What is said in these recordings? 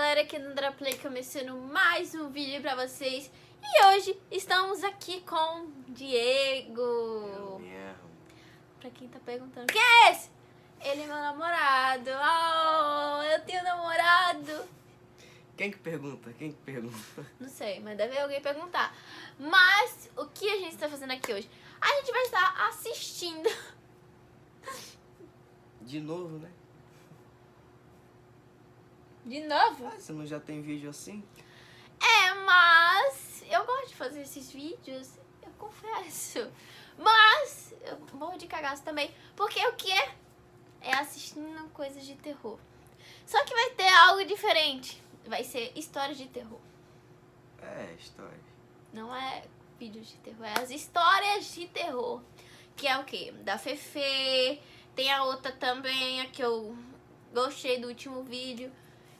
galera, aqui no André Play começando mais um vídeo pra vocês. E hoje estamos aqui com Diego. Eu mesmo. Pra quem tá perguntando, quem é esse? Ele é meu namorado. Oh, eu tenho namorado. Quem que pergunta? Quem que pergunta? Não sei, mas deve alguém perguntar. Mas o que a gente está fazendo aqui hoje? A gente vai estar assistindo. De novo, né? De novo? Ah, você não já tem vídeo assim? É, mas eu gosto de fazer esses vídeos, eu confesso. Mas eu morro de cagaço também, porque o que é? É assistindo coisas de terror. Só que vai ter algo diferente. Vai ser histórias de terror. É, história. Não é vídeos de terror, é as histórias de terror. Que é o quê? Da Fefe. Tem a outra também, a que eu gostei do último vídeo.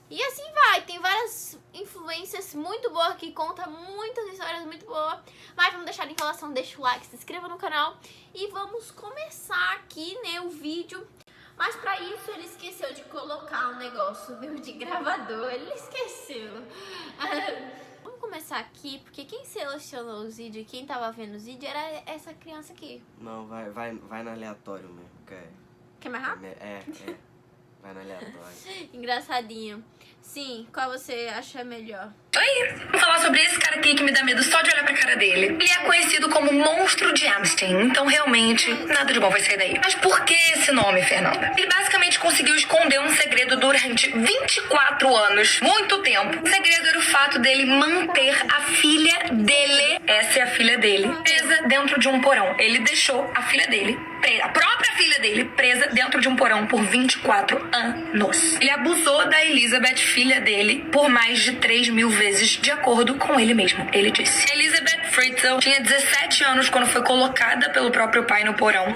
E assim vai, tem várias influências muito boas que contam muitas histórias muito boas. Mas vamos deixar de enrolação, deixa o like, se inscreva no canal. E vamos começar aqui, né, o vídeo. Mas pra isso ele esqueceu de colocar um negócio, viu, de gravador, ele esqueceu. Vamos começar aqui, porque quem selecionou os vídeos e quem tava vendo os vídeos era essa criança aqui. Não, vai no aleatório mesmo, Quer mais rápido? Vai no aleatório. Engraçadinho. Sim, qual você acha melhor? Oi, vamos falar sobre esse cara aqui que me dá medo só de olhar pra cara dele. Ele é conhecido como Monstro de Amstein, então realmente nada de bom vai sair daí. Mas por que esse nome, Fernanda? Ele basicamente conseguiu esconder um segredo durante 24 anos, muito tempo. O segredo era o fato dele manter a filha dele, essa é a filha dele, presa dentro de um porão. Ele deixou a filha dele, a própria filha dele, presa dentro de um porão por 24 anos. Ele abusou da Elizabeth, filha dele, por mais de 3.000 vezes, de acordo com ele mesmo. Ele disse. Elizabeth Fritzl tinha 17 anos quando foi colocada pelo próprio pai no porão.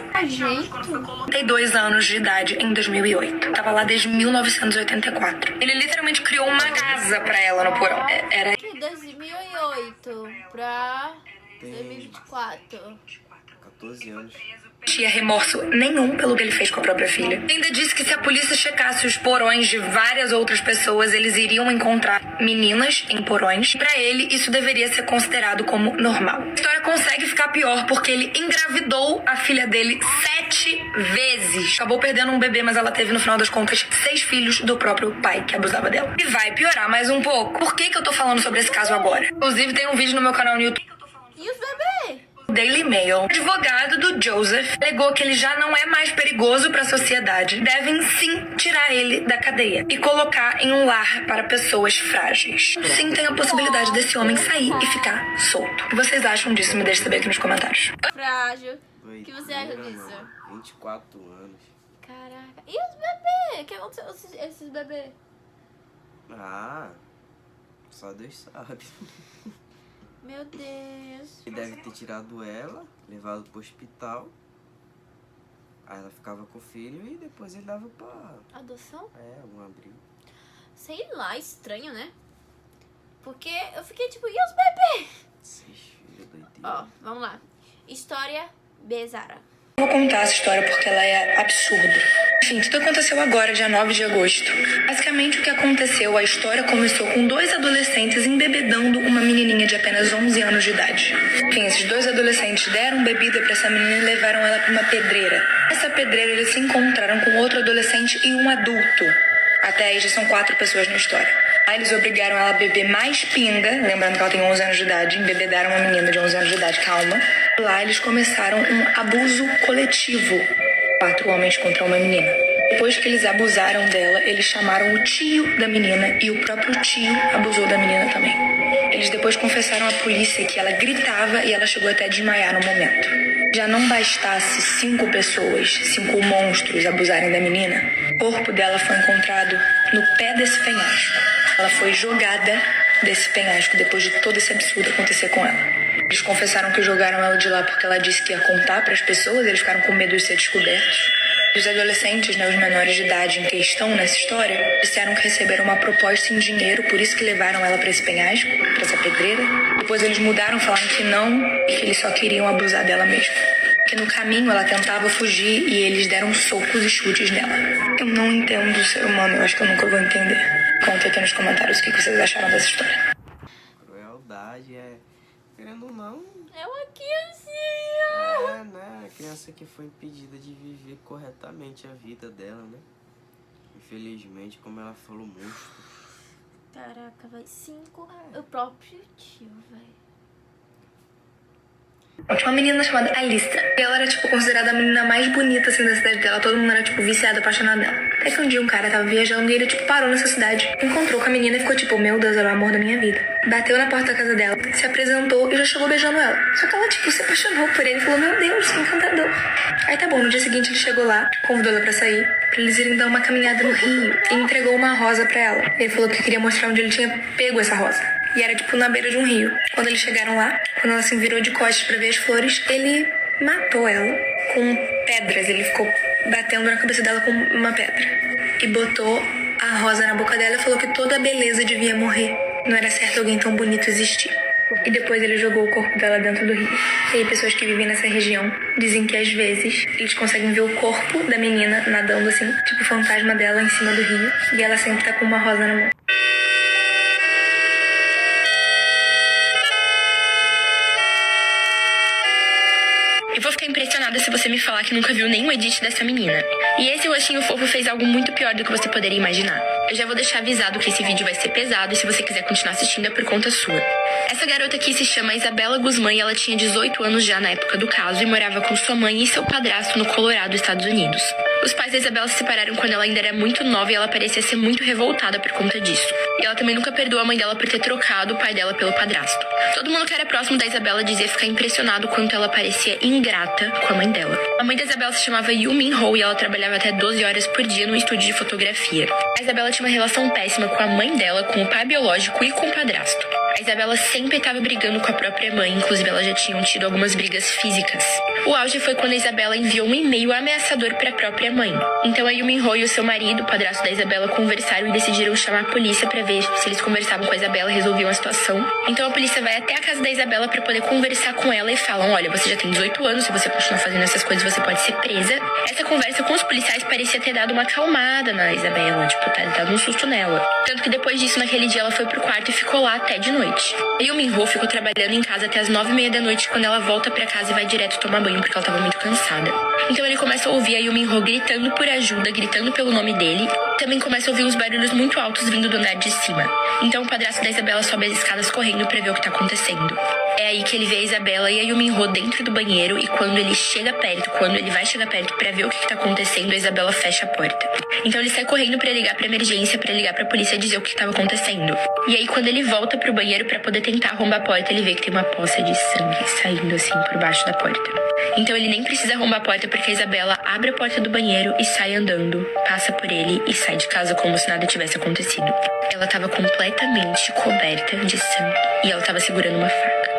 Tem 2 anos de idade em 2008. Tava lá desde 1984. Ele literalmente criou uma casa pra ela no porão. Era De 2008 pra 2024. 14 anos. tinha remorso nenhum pelo que ele fez com a própria filha. Ainda disse que se a polícia checasse os porões de várias outras pessoas, eles iriam encontrar meninas em porões. Pra ele, isso deveria ser considerado como normal. A história consegue ficar pior porque ele engravidou a filha dele 7 vezes. Acabou perdendo um bebê, mas ela teve, no final das contas, 6 filhos do próprio pai que abusava dela. E vai piorar mais um pouco. Por que eu tô falando sobre esse caso agora? Inclusive, tem um vídeo no meu canal no YouTube. E os bebês? Daily Mail. O advogado do Joseph alegou que ele já não é mais perigoso para a sociedade. Devem sim tirar ele da cadeia e colocar em um lar para pessoas frágeis. Sim, tem a possibilidade desse homem sair e ficar solto. O que vocês acham disso? Me deixe saber aqui nos comentários. Frágil. O que você acha Doideira, disso? mano. 24 anos. Caraca. E os bebês? O que aconteceu com esses bebês? Ah, só Deus sabe. Meu Deus. Ele deve ter tirado ela, levado pro hospital. Aí ela ficava com o filho e depois ele dava pra... Adoção? um abrigo. Sei lá, estranho, né? Porque eu fiquei tipo, e os bebês? 6 filhos, doideira. Ó, vamos lá. História Bezara. Vou contar essa história porque ela é absurda. Enfim, tudo aconteceu agora, dia 9 de agosto. Basicamente, o que aconteceu, a história começou com 2 adolescentes embebedando uma menininha de apenas 11 anos de idade. Enfim, esses 2 adolescentes deram bebida pra essa menina e levaram ela pra uma pedreira. Nessa pedreira, eles se encontraram com outro adolescente e um adulto. Até aí já são 4 pessoas na história. Aí eles obrigaram ela a beber mais pinga, lembrando que ela tem 11 anos de idade, embebedaram uma menina de 11 anos de idade, calma. Lá eles começaram um abuso coletivo. 4 homens contra uma menina. Depois que eles abusaram dela, eles chamaram o tio da menina e o próprio tio abusou da menina também. Eles depois confessaram à polícia que ela gritava e ela chegou até a desmaiar no momento. Já não bastasse 5 pessoas, 5 monstros abusarem da menina, o corpo dela foi encontrado no pé desse penhasco. Ela foi jogada desse penhasco depois de todo esse absurdo acontecer com ela. Eles confessaram que jogaram ela de lá porque ela disse que ia contar para as pessoas, eles ficaram com medo de ser descobertos. Os adolescentes, né, os menores de idade em questão nessa história, disseram que receberam uma proposta em dinheiro, por isso que levaram ela para esse penhasco, para essa pedreira. Depois eles mudaram, falaram que não, e que eles só queriam abusar dela mesmo. Que no caminho ela tentava fugir e eles deram socos e chutes nela. Eu não entendo o ser humano, eu acho que eu nunca vou entender. Conta muito aqui nos comentários o que vocês acharam dessa história. Crueldade querendo ou não, É uma criancinha. né? A criança que foi impedida de viver corretamente a vida dela, né? Infelizmente, como ela falou, monstro. Caraca, vai 5. O próprio tio, velho. Tinha uma menina chamada Alissa. E ela era, tipo, considerada a menina mais bonita, assim, da cidade dela. Todo mundo era, tipo, viciado, apaixonado dela. Até que um dia um cara tava viajando e ele, tipo, parou nessa cidade. Encontrou com a menina e ficou, tipo, meu Deus, era o amor da minha vida. Bateu na porta da casa dela, se apresentou e já chegou beijando ela. Só que ela, tipo, se apaixonou por ele e falou, meu Deus, que encantador. Aí tá bom, no dia seguinte ele chegou lá, convidou ela pra sair, pra eles irem dar uma caminhada no rio. E entregou uma rosa pra ela. Ele falou que queria mostrar onde ele tinha pego essa rosa. E era, tipo, na beira de um rio. Quando eles chegaram lá, quando ela se virou de costas pra ver as flores, ele matou ela com pedras. Ele ficou batendo na cabeça dela com uma pedra. E botou a rosa na boca dela e falou que toda a beleza devia morrer. Não era certo alguém tão bonito existir. E depois ele jogou o corpo dela dentro do rio. E aí pessoas que vivem nessa região dizem que às vezes eles conseguem ver o corpo da menina nadando assim, tipo o fantasma dela em cima do rio. E ela sempre tá com uma rosa na mão. Eu vou ficar impressionada se você me falar que nunca viu nenhum edit dessa menina. E esse rostinho fofo fez algo muito pior do que você poderia imaginar. Eu já vou deixar avisado que esse vídeo vai ser pesado e se você quiser continuar assistindo é por conta sua. Essa garota aqui se chama Isabela Guzmán e ela tinha 18 anos já na época do caso e morava com sua mãe e seu padrasto no Colorado, Estados Unidos. Os pais da Isabela se separaram quando ela ainda era muito nova e ela parecia ser muito revoltada por conta disso. E ela também nunca perdoou a mãe dela por ter trocado o pai dela pelo padrasto. Todo mundo que era próximo da Isabela dizia ficar impressionado quanto ela parecia ingrata com a mãe dela. A mãe da Isabela se chamava Yu Min-ho e ela trabalhava até 12 horas por dia no estúdio de fotografia. A Isabela tinha uma relação péssima com a mãe dela, com o pai biológico e com o padrasto. A Isabela sempre estava brigando com a própria mãe, inclusive elas já tinham tido algumas brigas físicas. O auge foi quando a Isabela enviou um e-mail ameaçador para a própria mãe. Então a Yu Min-ho e o seu marido, o padrasto da Isabela, conversaram e decidiram chamar a polícia para ver se eles conversavam com a Isabela e resolviam a situação. Então a polícia vai até a casa da Isabela para poder conversar com ela e falam, olha, você já tem 18 anos, se você continuar fazendo essas coisas você pode ser presa. Essa conversa com os policiais parecia ter dado uma acalmada na Isabela, tipo, tá dando um susto nela. Tanto que depois disso, naquele dia, ela foi pro quarto e ficou lá até de noite. A Yu Min-ho ficou trabalhando em casa até as 9h30 da noite, quando ela volta pra casa e vai direto tomar banho, porque ela tava muito cansada. Então ele começa a ouvir a Yu Min-ho gritando por ajuda, gritando pelo nome dele. Também começa a ouvir uns barulhos muito altos vindo do andar de cima. Então o padrasto da Isabela sobe as escadas correndo pra ver o que tá acontecendo. É aí que ele vê a Isabela e a Yu Min-ho dentro do banheiro e quando ele vai chegar perto pra ver o que tá acontecendo, a Isabela fecha a porta. Então ele sai correndo pra ligar pra emergência, pra ligar pra polícia e dizer o que tava acontecendo. E aí quando ele volta pro banheiro pra poder tentar arrombar a porta, ele vê que tem uma poça de sangue saindo assim por baixo da porta. Então ele nem precisa arrombar a porta porque a Isabela abre a porta do banheiro e sai andando, passa por ele e sai de casa como se nada tivesse acontecido. Ela tava completamente coberta de sangue e ela tava segurando uma faca.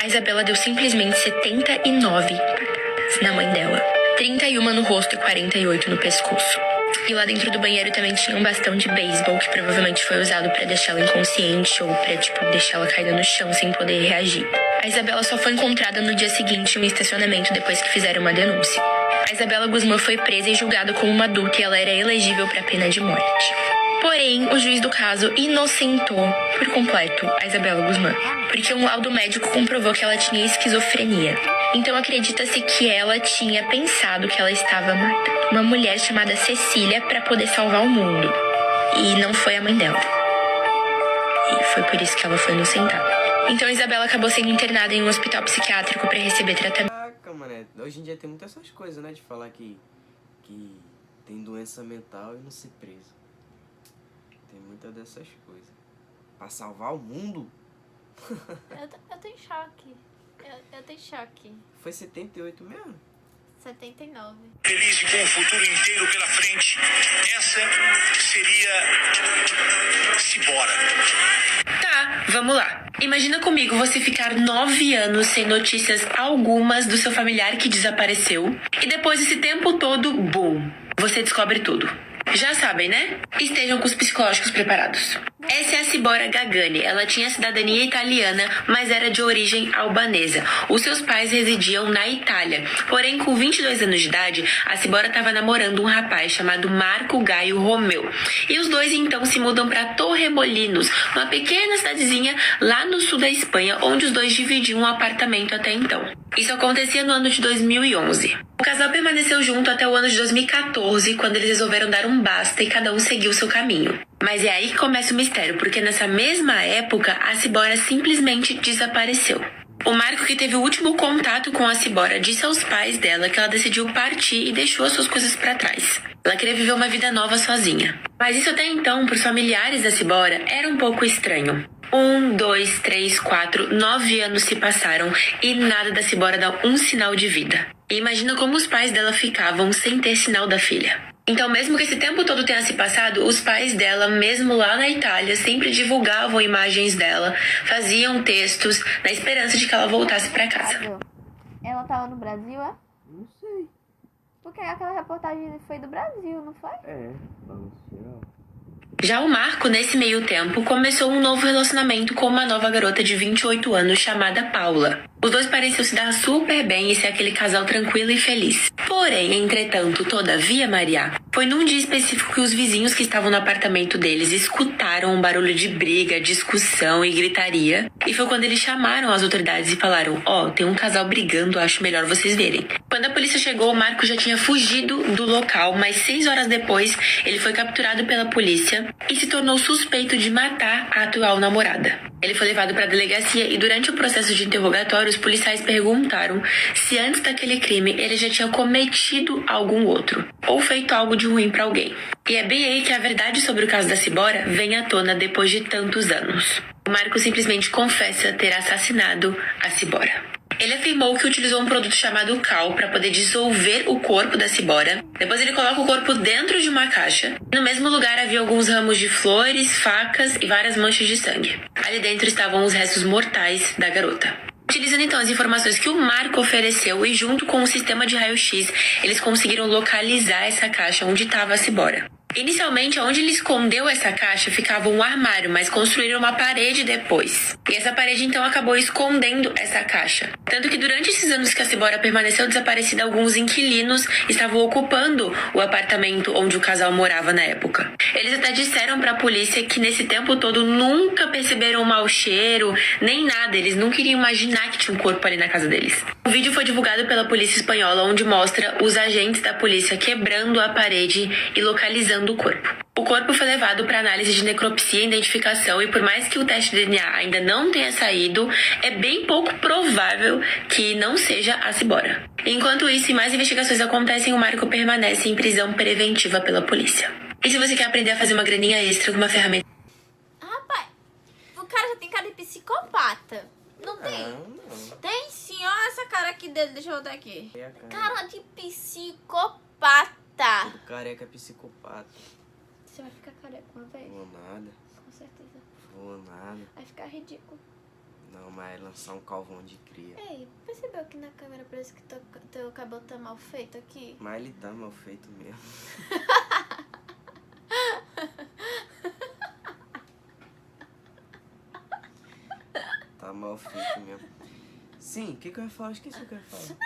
A Isabela deu simplesmente 79 patadas na mãe dela. 31 no rosto e 48 no pescoço. E lá dentro do banheiro também tinha um bastão de beisebol que provavelmente foi usado pra deixar ela inconsciente ou pra, deixar ela caída no chão sem poder reagir. A Isabela só foi encontrada no dia seguinte em um estacionamento depois que fizeram uma denúncia. A Isabela Guzmán foi presa e julgada como uma adulta e ela era elegível pra pena de morte. Porém, o juiz do caso inocentou por completo a Isabela Guzmán, porque um laudo médico comprovou que ela tinha esquizofrenia. Então acredita-se que ela tinha pensado que ela estava matando uma mulher chamada Cecília para poder salvar o mundo. E não foi a mãe dela. E foi por isso que ela foi inocentada. Então a Isabela acabou sendo internada em um hospital psiquiátrico para receber tratamento. Caraca, mané. Hoje em dia tem muitas essas coisas, né? De falar que tem doença mental e não ser preso. Tem muitas dessas coisas. Pra salvar o mundo? Eu tô em choque. Eu tô em choque. Foi 78 mesmo? 79. Feliz e com o futuro inteiro pela frente. Essa seria Cibora. Tá, vamos lá. Imagina comigo você ficar 9 anos sem notícias algumas do seu familiar que desapareceu e depois desse tempo todo, você descobre tudo. Já sabem, né? Estejam com os psicológicos preparados. Essa é a Cibora Gagani. Ela tinha cidadania italiana, mas era de origem albanesa. Os seus pais residiam na Itália. Porém, com 22 anos de idade, a Cibora estava namorando um rapaz chamado Marco Gaio Romeu. E os dois então se mudam para Torremolinos, uma pequena cidadezinha lá no sul da Espanha, onde os dois dividiam um apartamento até então. Isso acontecia no ano de 2011. O casal permaneceu junto até o ano de 2014, quando eles resolveram dar um basta e cada um seguiu seu caminho. Mas é aí que começa o mistério, porque nessa mesma época, a Cibora simplesmente desapareceu. O Marco, que teve o último contato com a Cibora, disse aos pais dela que ela decidiu partir e deixou as suas coisas para trás. Ela queria viver uma vida nova sozinha. Mas isso até então, para os familiares da Cibora, era um pouco estranho. 1, 2, 3, 4, 9 anos se passaram e nada da Cibora dá um sinal de vida. E imagina como os pais dela ficavam sem ter sinal da filha. Então, mesmo que esse tempo todo tenha se passado, os pais dela, mesmo lá na Itália, sempre divulgavam imagens dela, faziam textos, na esperança de que ela voltasse para casa. Ela tava no Brasil, é? Não sei. Porque aquela reportagem foi do Brasil, não foi? É, vamos tirar. Já o Marco, nesse meio tempo, começou um novo relacionamento com uma nova garota de 28 anos chamada Paula. Os dois pareciam se dar super bem e ser aquele casal tranquilo e feliz. Porém, entretanto, todavia, Maria, foi num dia específico que os vizinhos que estavam no apartamento deles escutaram um barulho de briga, discussão e gritaria. E foi quando eles chamaram as autoridades e falaram: tem um casal brigando, acho melhor vocês verem. Quando a polícia chegou, o Marco já tinha fugido do local, mas 6 horas depois, ele foi capturado pela polícia e se tornou suspeito de matar a atual namorada. Ele foi levado para a delegacia e durante o processo de interrogatório, os policiais perguntaram se antes daquele crime ele já tinha cometido algum outro ou feito algo de ruim para alguém. E é bem aí que a verdade sobre o caso da Cibora vem à tona depois de tantos anos. O Marco simplesmente confessa ter assassinado a Cibora. Ele afirmou que utilizou um produto chamado cal para poder dissolver o corpo da Cibora. Depois ele coloca o corpo dentro de uma caixa. No mesmo lugar havia alguns ramos de flores, facas e várias manchas de sangue. Ali dentro estavam os restos mortais da garota. Utilizando então as informações que o Marco ofereceu e junto com o sistema de raio-x, eles conseguiram localizar essa caixa onde estava a Cibora. Inicialmente, onde ele escondeu essa caixa ficava um armário, mas construíram uma parede depois. E essa parede então acabou escondendo essa caixa. Tanto que durante esses anos que a Cibora permaneceu desaparecida, alguns inquilinos estavam ocupando o apartamento onde o casal morava na época. Eles até disseram para a polícia que nesse tempo todo nunca perceberam um mau cheiro, nem nada. Eles não queriam imaginar que tinha um corpo ali na casa deles. O vídeo foi divulgado pela polícia espanhola, onde mostra os agentes da polícia quebrando a parede e localizando o corpo. O corpo foi levado para análise de necropsia e identificação e por mais que o teste de DNA ainda não tenha saído, é bem pouco provável que não seja a Cibora. Enquanto isso, e mais investigações acontecem, o Marco permanece em prisão preventiva pela polícia. E se você quer aprender a fazer uma graninha extra com uma ferramenta... Rapaz, o cara já tem cara de psicopata. Não tem? Não. Tem sim, olha essa cara aqui dele, deixa eu botar aqui. É a cara. Cara de psicopata. Todo careca é psicopata. Você vai ficar careca uma vez? Vou nada. Com certeza. Vou nada. Vai ficar ridículo. Não, mas é lançar um calvão de cria. Ei, percebeu que na câmera parece que teu cabelo tá mal feito aqui? Mas ele tá mal feito mesmo. Tá mal feito mesmo. Sim, o que eu ia falar? Esqueci o que eu ia falar.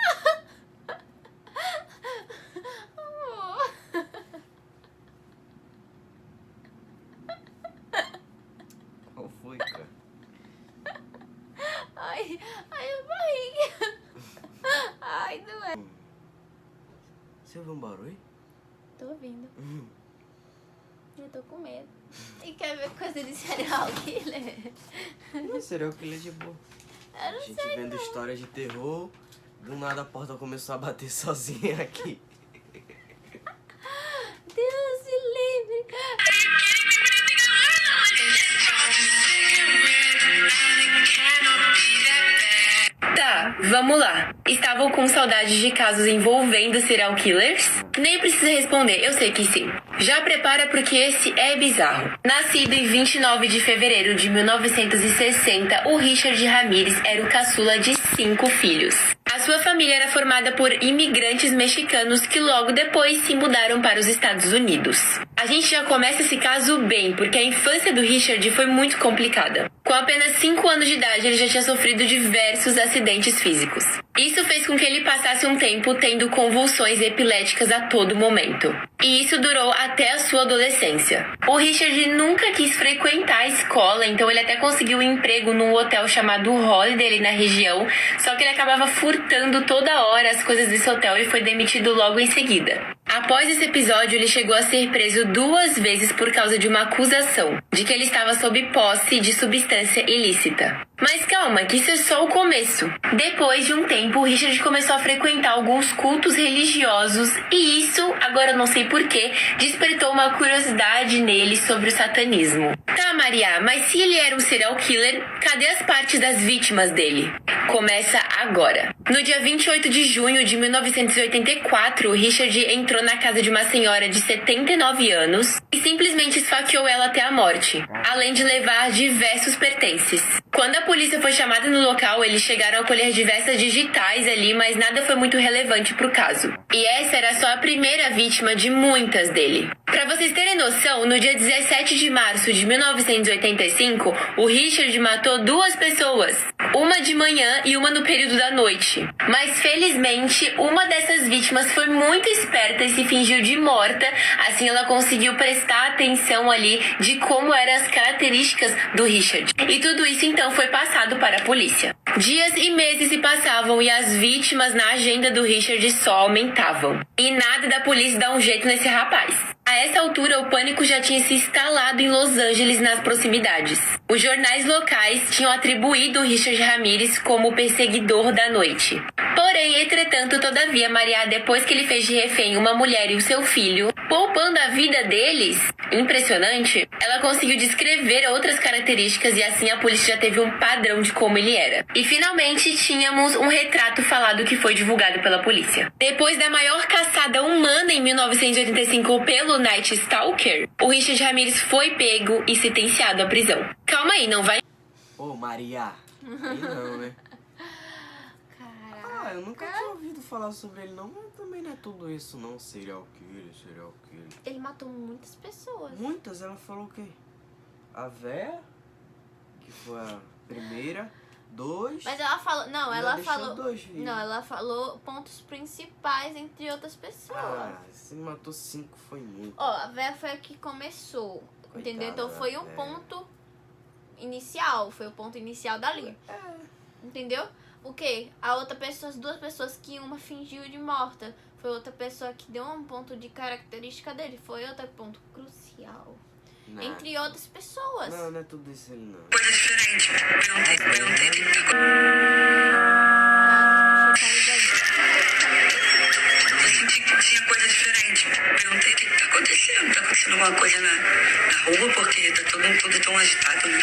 Qual foi, cara? Ai, a barriga. Ai, não é. Você ouviu um barulho? Tô ouvindo. Eu tô com medo. E quer ver coisa de serial killer? Não, serial killer de boa. Eu não A gente sei. vendo histórias de terror, do nada a porta começou a bater sozinha aqui. Deus se livre. Tá, vamos lá. Estavam com saudades de casos envolvendo serial killers? Nem precisa responder, eu sei que sim. Já prepara porque esse é bizarro. Nascido em 29 de fevereiro de 1960, o Richard Ramirez era o caçula de 5 filhos. A sua família era formada por imigrantes mexicanos que logo depois se mudaram para os Estados Unidos. A gente já começa esse caso bem, porque a infância do Richard foi muito complicada. Com apenas 5 anos de idade, ele já tinha sofrido diversos acidentes físicos. Isso fez com que ele passasse um tempo tendo convulsões epiléticas a todo momento. E isso durou até a sua adolescência. O Richard nunca quis frequentar a escola, então ele até conseguiu um emprego num hotel chamado Holiday ali na região, só que ele acabava furtando toda hora as coisas desse hotel e foi demitido logo em seguida. Após esse episódio, ele chegou a ser preso 2 vezes por causa de uma acusação de que ele estava sob posse de substância ilícita. Mas calma, que isso é só o começo. Depois de um tempo, o Richard começou a frequentar alguns cultos religiosos e isso, agora eu não sei porquê, despertou uma curiosidade nele sobre o satanismo. Tá, Maria, mas se ele era um serial killer, cadê as partes das vítimas dele? Começa agora. No dia 28 de junho de 1984, o Richard entrou na casa de uma senhora de 79 anos e simplesmente esfaqueou ela até a morte, além de levar diversos pertences. Quando a polícia foi chamada no local, eles chegaram a colher diversas digitais ali, mas nada foi muito relevante pro caso. E essa era só a primeira vítima de muitas dele. Pra vocês terem noção, no dia 17 de março de 1985, o Richard matou 2 pessoas, uma de manhã e uma no período da noite. Mas felizmente, uma dessas vítimas foi muito esperta e se fingiu de morta, assim ela conseguiu prestar atenção ali de como eram as características do Richard. E tudo isso então foi passado para a polícia. Dias e meses se passavam e as vítimas na agenda do Richard só aumentavam. E nada da polícia dá um jeito nesse rapaz. A essa altura, o pânico já tinha se instalado em Los Angeles nas proximidades. Os jornais locais tinham atribuído o Richard Ramirez como o perseguidor da noite. Porém, entretanto, todavia, Maria, depois que ele fez de refém uma mulher e o seu filho, poupando a vida deles, impressionante, ela conseguiu descrever outras características e assim a polícia já teve um padrão de como ele era. E finalmente tínhamos um retrato falado que foi divulgado pela polícia. Depois da maior caçada humana em 1985 pelo Night Stalker, o Richard Ramirez foi pego e sentenciado à prisão. Calma aí, não vai... Ô, Maria. Aí não, né? Caraca. Eu nunca tinha ouvido falar sobre ele não, mas também não é tudo isso não. Serial killer. Ele matou muitas pessoas. Muitas? Ela falou o quê? A véia, que foi a primeira, 2... Mas ela falou... Não, ela falou... 2 filhos. Não, ela falou pontos principais entre outras pessoas. Ah, se matou 5 foi muito. Ó, a véia foi a que começou, Coitada entendeu? Então da foi um véia. ponto inicial, foi o ponto inicial dali. Entendeu? O quê? A outra pessoa, as 2 pessoas que uma fingiu de morta, foi outra pessoa que deu um ponto de característica dele, foi outro ponto crucial. Não. Entre outras pessoas. Não é tudo isso ele não. Coisa diferente. Perguntei o que tá Eu senti que tinha coisa diferente. Perguntei o que tá acontecendo. Tá acontecendo alguma coisa na rua, porque tá tudo tão agitado, né?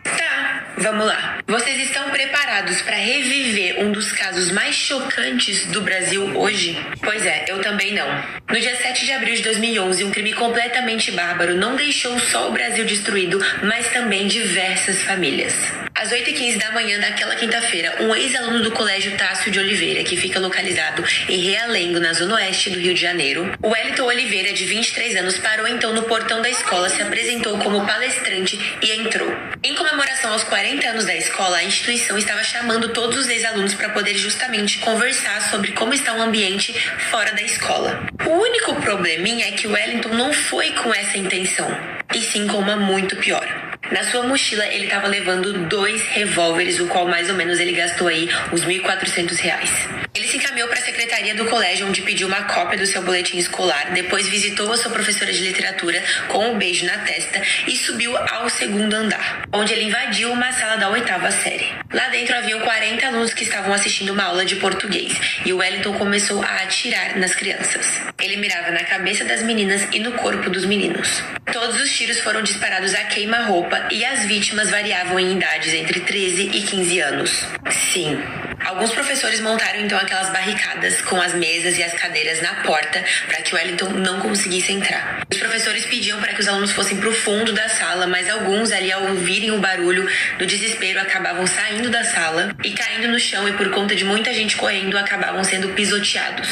Tá, vamos lá. Vocês estão preparados para reviver um dos casos mais chocantes do Brasil hoje? Pois é, eu também não. No dia 7 de abril de 2011, um crime completamente bárbaro não deixou só o Brasil destruído, mas também diversas famílias. Às 8h15 da manhã daquela quinta-feira, um ex-aluno do Colégio Tássio de Oliveira, que fica localizado em Realengo, na zona oeste do Rio de Janeiro, o Wellington Oliveira, de 23 anos, parou então no portão da escola, se apresentou como palestrante e entrou. Em comemoração aos 40 anos da escola, a instituição estava chamando todos os ex-alunos para poder justamente conversar sobre como está o ambiente fora da escola. O único probleminha é que o Wellington não foi com essa intenção, e sim com uma muito pior. Na sua mochila, ele estava levando 2 revólveres, o qual mais ou menos ele gastou aí uns R$1.400. Ele se encaminhou para a secretaria do colégio, onde pediu uma cópia do seu boletim escolar, depois visitou a sua professora de literatura com um beijo na testa e subiu ao 2º andar, onde ele invadiu uma sala da 8ª série. Lá dentro haviam 40 alunos que estavam assistindo uma aula de português, e o Wellington começou a atirar nas crianças. Ele mirava na cabeça das meninas e no corpo dos meninos. Todos os tiros foram disparados a queima-roupa e as vítimas variavam em idades entre 13 e 15 anos. Sim, Alguns professores montaram então aquelas barricadas com as mesas e as cadeiras na porta para que o Wellington não conseguisse entrar. Os professores pediam para que os alunos fossem para o fundo da sala, mas alguns ali ao ouvirem o barulho, no desespero, acabavam saindo da sala e caindo no chão, e por conta de muita gente correndo, acabavam sendo pisoteados.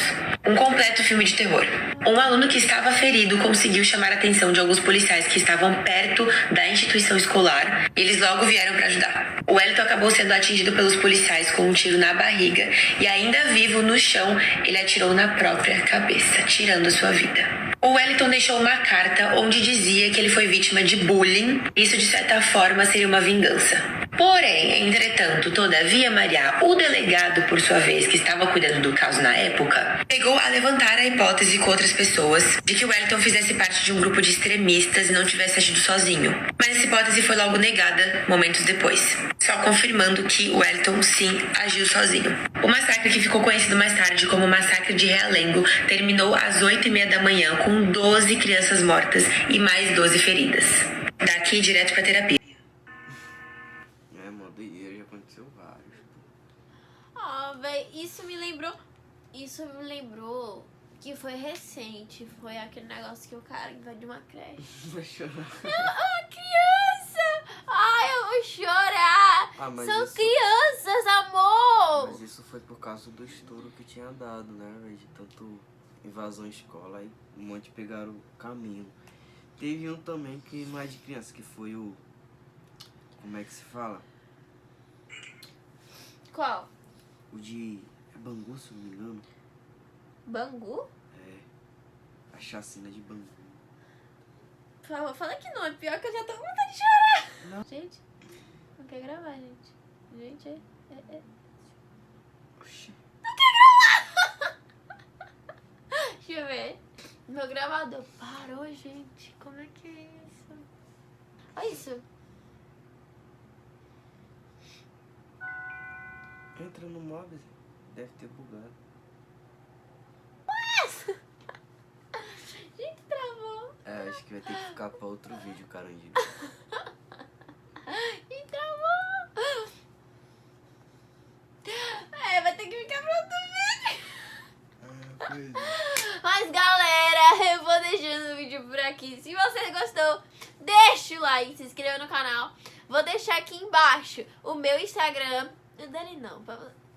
Um completo filme de terror. Um aluno que estava ferido conseguiu chamar a atenção de alguns policiais que estavam perto da instituição escolar. Eles logo vieram para ajudar. O Wellington acabou sendo atingido pelos policiais com um tiro na barriga e, ainda vivo no chão, ele atirou na própria cabeça, tirando sua vida. O Wellington deixou uma carta onde dizia que ele foi vítima de bullying. Isso, de certa forma, seria uma vingança. Porém, entretanto, todavia, Maria, o delegado, por sua vez, que estava cuidando do caso na época, chegou a levantar a hipótese com outras pessoas de que o Wellington fizesse parte de um grupo de extremistas e não tivesse agido sozinho. Mas essa hipótese foi logo negada momentos depois, só confirmando que o Wellington, sim, agiu sozinho. O massacre, que ficou conhecido mais tarde como o Massacre de Realengo, terminou às 8h30 da manhã com 12 crianças mortas e mais 12 feridas. Daqui direto pra terapia. É, mó doideira, já aconteceu vários. Véi, isso me lembrou que foi recente. Foi aquele negócio que o cara invadiu uma creche. Vai chorar. Ah, criança! Ai, eu vou chorar! Mas São isso- crianças, amor! Mas isso foi por causa do estouro que tinha dado, né, velho? De tanto invasão à escola, aí um monte pegaram o caminho. Teve um também que não é de criança, que foi o... Como é que se fala? Qual? O de... É Bangu, se não me engano. Bangu? É. A chacina de Bangu. Por favor, fala que não. É pior que eu já tô com vontade de chorar. Não. Gente, não quer gravar, gente. Gente, Oxi. Deixa eu ver. Meu gravador parou, gente. Como é que é isso? Olha isso. Entra no Mobs, deve ter bugado. Gente, travou. É, acho que vai ter que ficar pra outro vídeo, Carandiru. E travou. É, vai ter que ficar pra outro vídeo. Mas, galera, eu vou deixando o vídeo por aqui. Se você gostou, deixa o like, se inscreva no canal. Vou deixar aqui embaixo o meu Instagram. O dele não.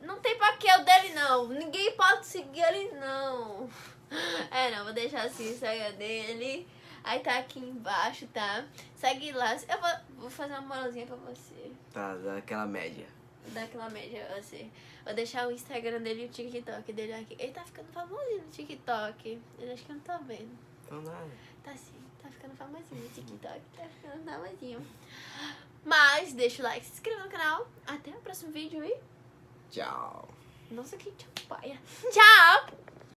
Não tem pra que o dele não. Ninguém pode seguir ele não. É, não, vou deixar assim o Instagram dele. Aí tá aqui embaixo, tá? Segue lá. Eu vou fazer uma moralzinha pra você. Tá, daquela média. Vou dar aquela média pra você. Vou deixar o Instagram dele e o TikTok dele aqui. Ele tá ficando famosinho no TikTok. Eu acho que eu não tô vendo. Então nada. Tá sim, tá ficando famosinho no TikTok. Tá ficando famosinho. Mas deixa o like, se inscreva no canal. Até o próximo vídeo e... Tchau. Nossa, que tchau, paia. Tchau!